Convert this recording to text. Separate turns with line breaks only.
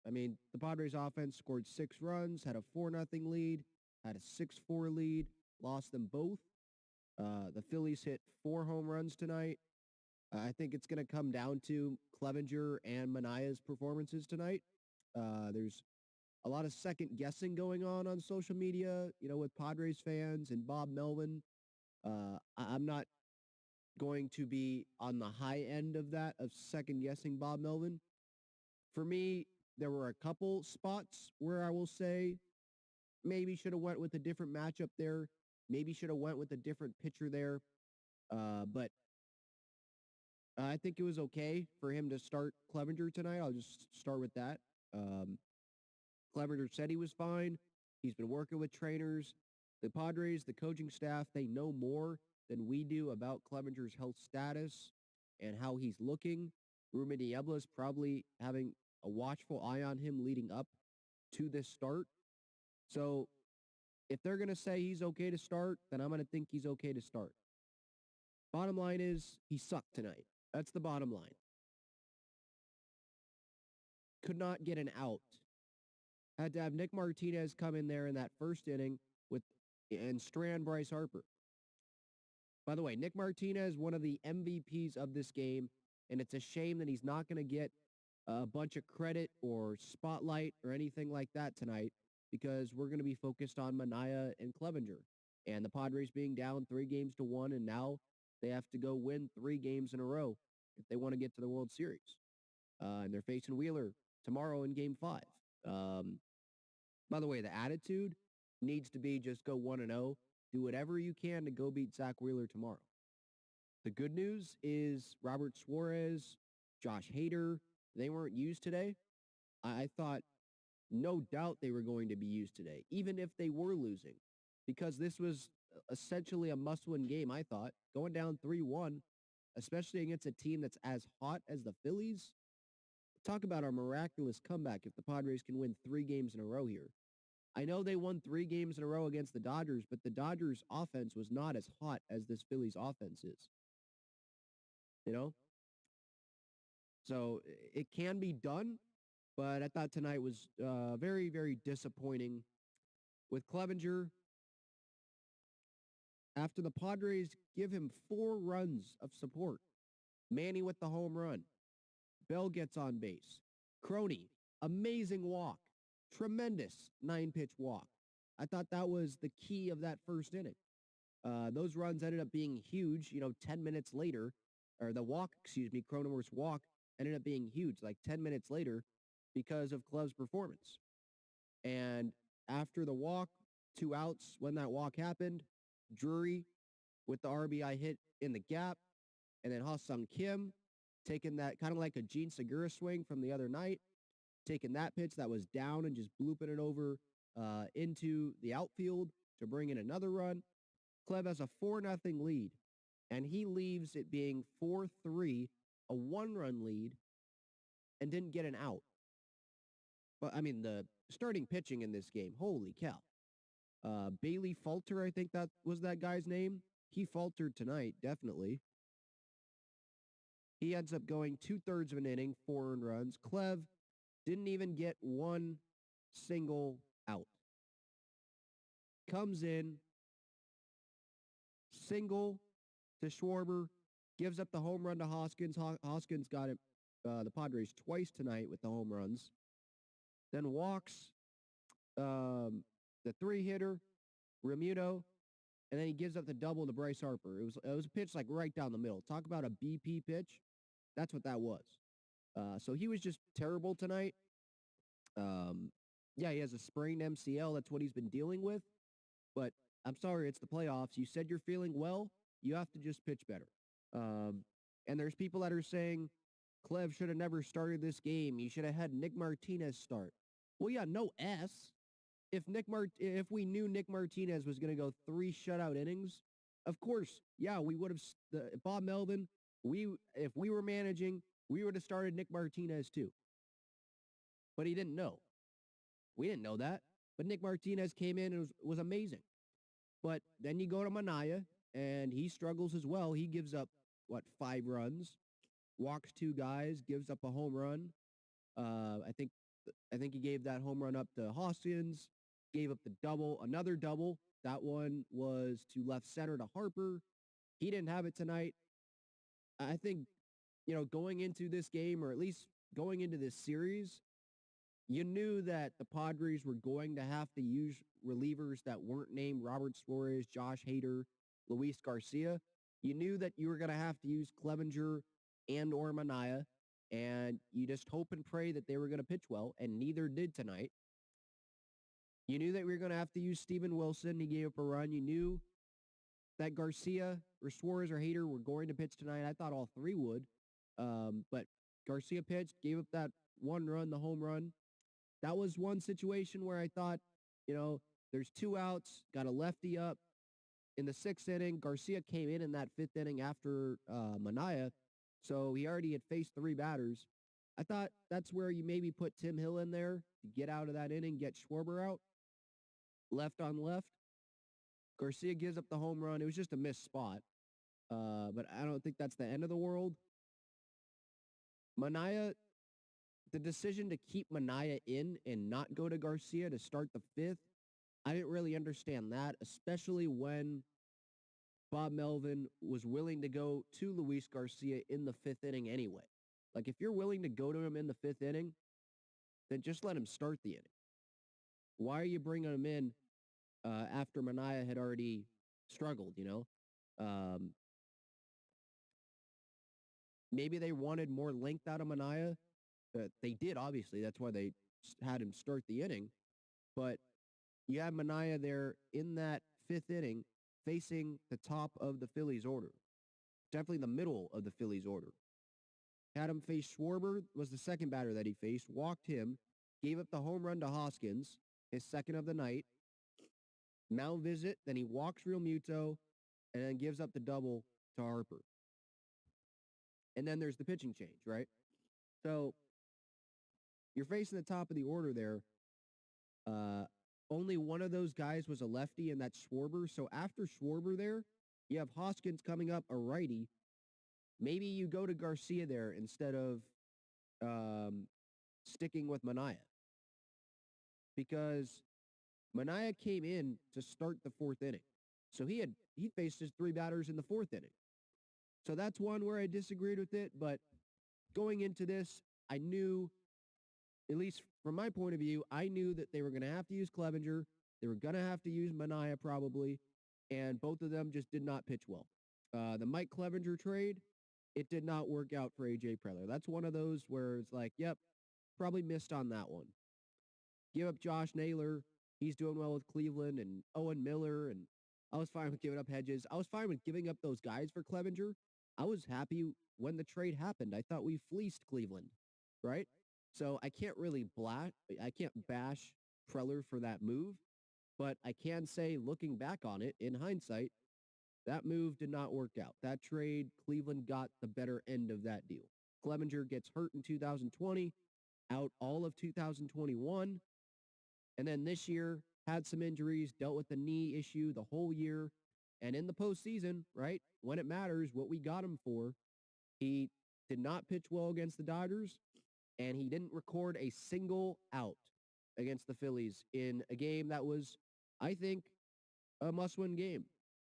I mean, the Padres offense scored 6 runs, had a 4-0 lead, had a 6-4 lead, lost them both. The Phillies hit 4 home runs tonight. I think it's going to come down to Clevinger and Manaea's performances tonight. There's a lot of second guessing going on social media, with Padres fans and Bob Melvin. I'm not going to be on the high end of that, of second guessing Bob Melvin. For me, there were a couple spots where I will say maybe should have went with a different matchup there. Maybe should have went with a different pitcher there. But I think it was okay for him to start Clevinger tonight. I'll just start with that. Clevinger said he was fine. He's been working with trainers. The Padres, the coaching staff, they know more than we do about Clevinger's health status and how he's looking. Ruben Niebla is probably having a watchful eye on him leading up to this start. So if they're going to say he's okay to start, then I'm going to think he's okay to start. Bottom line is he sucked tonight. That's the bottom line. Could not get an out. Had to have Nick Martinez come in there in that first inning and strand Bryce Harper. By the way, Nick Martinez, one of the MVPs of this game, and it's a shame that he's not going to get a bunch of credit or spotlight or anything like that tonight because we're going to be focused on Manaea and Clevinger and the Padres being down 3-1, and now they have to go win 3 games in a row if they want to get to the World Series. And they're facing Wheeler tomorrow in Game 5. By the way, the attitude needs to be just go 1-0. Do whatever you can to go beat Zach Wheeler tomorrow. The good news is Robert Suarez, Josh Hader, they weren't used today. I thought no doubt they were going to be used today, even if they were losing, because this was essentially a must-win game, I thought. Going down 3-1, especially against a team that's as hot as the Phillies. Talk about a miraculous comeback if the Padres can win 3 games in a row here. I know they won 3 games in a row against the Dodgers, but the Dodgers' offense was not as hot as this Phillies offense is. So it can be done, but I thought tonight was very, very disappointing. With Clevinger, after the Padres give him 4 runs of support, Manny with the home run, Bell gets on base, Crony, amazing walk, tremendous 9-pitch walk. I thought that was the key of that first inning. Those runs ended up being huge, 10 minutes later, or the walk, Cronenworth's walk ended up being huge, like 10 minutes later, because of Clev's performance. And after the walk, 2 outs when that walk happened, Drury with the RBI hit in the gap, and then Ha-Sung Kim taking that kind of like a Gene Segura swing from the other night, taking that pitch that was down and just blooping it over into the outfield to bring in another run. Clev has a 4-0 lead, and he leaves it being 4-3, a 1-run lead, and didn't get an out. But, I mean, the starting pitching in this game, holy cow. Bailey Falter, I think that was that guy's name. He faltered tonight, definitely. He ends up going 2/3 of an inning, 4 earned runs. Clev didn't even get 1 single out. Comes in, single to Schwarber, gives up the home run to Hoskins. Hoskins got it, the Padres twice tonight with the home runs. Then walks the 3-hitter, Remuto, and then he gives up the double to Bryce Harper. It was a pitch like right down the middle. Talk about a BP pitch. That's what that was. So he was just terrible tonight. Yeah, he has a sprained MCL. That's what he's been dealing with. But I'm sorry, it's the playoffs. You said you're feeling well. You have to just pitch better. And there's people that are saying Clev should have never started this game. He should have had Nick Martinez start. Well, yeah, no S. If we knew Nick Martinez was going to go 3 shutout innings, of course, yeah, we would have. Bob Melvin, if we were managing, we would have started Nick Martinez too. But he didn't know. We didn't know that. But Nick Martinez came in and was amazing. But then you go to Manaea, and he struggles as well. He gives up, 5 runs, walks 2 guys, gives up a home run. I think think he gave that home run up to Hoskins, gave up the double, another double. That one was to left center to Harper. He didn't have it tonight. I think, going into this game, or at least going into this series, you knew that the Padres were going to have to use relievers that weren't named Robert Suarez, Josh Hader, Luis Garcia. You knew that you were going to have to use Clevinger and or Manaea, and you just hope and pray that they were going to pitch well, and neither did tonight. You knew that we were going to have to use Steven Wilson. He gave up a run. You knew that Garcia or Suarez or Hader were going to pitch tonight. I thought all three would. But Garcia pitched, gave up that one run, the home run. That was one situation where I thought, there's 2 outs, got a lefty up. In the 6th inning, Garcia came in that 5th inning after Manaea, so he already had faced 3 batters. I thought that's where you maybe put Tim Hill in there to get out of that inning, get Schwarber out. Left on left. Garcia gives up the home run. It was just a missed spot, but I don't think that's the end of the world. Manaea, the decision to keep Manaea in and not go to Garcia to start the 5th, I didn't really understand that, especially when Bob Melvin was willing to go to Luis Garcia in the 5th inning anyway. Like, if you're willing to go to him in the 5th inning, then just let him start the inning. Why are you bringing him in after Manaea had already struggled, Maybe they wanted more length out of Manaea. They did, obviously. That's why they had him start the inning. But you have Manaea there in that 5th inning facing the top of the Phillies order. Definitely the middle of the Phillies order. Had him face Schwarber, was the second batter that he faced, walked him, gave up the home run to Hoskins, his second of the night. Now visit, then he walks Real Muto, and then gives up the double to Harper. And then there's the pitching change, right? So you're facing the top of the order there. Only one of those guys was a lefty, and that's Schwarber. So after Schwarber there, you have Hoskins coming up, a righty. Maybe you go to Garcia there instead of sticking with Manaea. Because Manaea came in to start the 4th inning. So he faced his 3 batters in the 4th inning. So that's one where I disagreed with it. But going into this, I knew, at least from my point of view, I knew that they were going to have to use Clevinger. They were going to have to use Manaea probably. And both of them just did not pitch well. The Mike Clevinger trade, it did not work out for A.J. Preller. That's one of those where it's like, yep, probably missed on that one. Give up Josh Naylor. He's doing well with Cleveland, and Owen Miller, and I was fine with giving up Hedges. I was fine with giving up those guys for Clevinger. I was happy when the trade happened. I thought we fleeced Cleveland, right? So I can't bash Preller for that move, but I can say, looking back on it, in hindsight, that move did not work out. That trade, Cleveland got the better end of that deal. Clevinger gets hurt in 2020, out all of 2021, and then this year had some injuries, dealt with the knee issue the whole year, and in the postseason, right, when it matters, what we got him for, he did not pitch well against the Dodgers, and he didn't record a single out against the Phillies in a game that was, I think, a must-win game.